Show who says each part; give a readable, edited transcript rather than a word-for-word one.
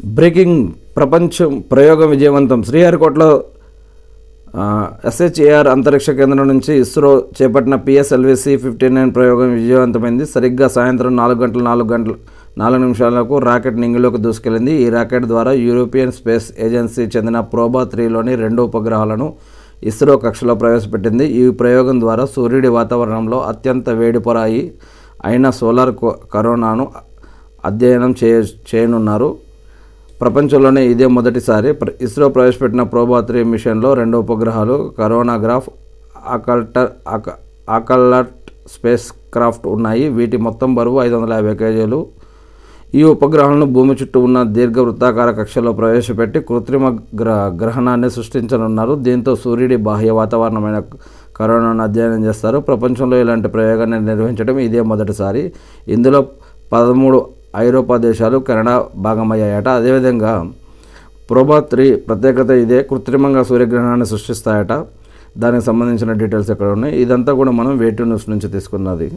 Speaker 1: Breaking ప్రపంచం ప్రయోగం విజయవంతం. శ్రీహరికోటలో SHAR అంతరిక్ష కేంద్రం నుంచి ఇస్రో చేపట్టిన PSLV-C-59 ప్రయోగం విజయవంతమైంది. సరిగ్గా సాయంత్రం 4:04 రాకెట్ నింగిలోకి దూసుకెళ్లింది. ఈ రాకెట్ ద్వారా యూరోపియన్ స్పేస్ ఏజెన్సీ చెందిన ప్రోబా-3లోని 2 ఉపగ్రహాలను ఇస్రో కక్షలో ప్రవేశపెట్టింది. ఈ ప్రయోగం ద్వారా సూర్యుడి వాతావరణంలో అత్యంత వేడి పొర అయిన సోలార్ కరోనాను అధ్యయనం చేయనున్నారు. ప్రపంచంలోనే ఇదే మొదటిసారి. ఇస్రో ప్రవేశపెట్టిన ప్రోబా-3 మిషన్లో 2 ఉపగ్రహాలు కరోనాగ్రాఫ్, ఆకల్ట్ స్పేస్ క్రాఫ్ట్ ఉన్నాయి. వీటి మొత్తం బరువు 550 kg. ఈ ఉపగ్రహాలను భూమి చుట్టూ ఉన్న దీర్ఘవృత్తాకార కక్షలో ప్రవేశపెట్టి కృత్రిమ గ్రహణాన్ని సృష్టించనున్నారు. దీంతో సూర్యుడి బాహ్య వాతావరణమైన కరోనాను అధ్యయనం చేస్తారు. ప్రపంచంలో ఇలాంటి ప్రయోగాన్ని నిర్వహించడం ఇదే మొదటిసారి. ఇందులో 13 ఐరోపా దేశాలు, కెనడా భాగమయ్యాయట. అదేవిధంగా ప్రోబా-3 ప్రత్యేకత ఇదే, కృత్రిమంగా సూర్యగ్రహణాన్ని సృష్టిస్తాయట. దానికి సంబంధించిన డీటెయిల్స్ ఎక్కడ ఉన్నాయి, ఇదంతా కూడా మనం వేటూ న్యూస్ నుంచి తీసుకున్నది.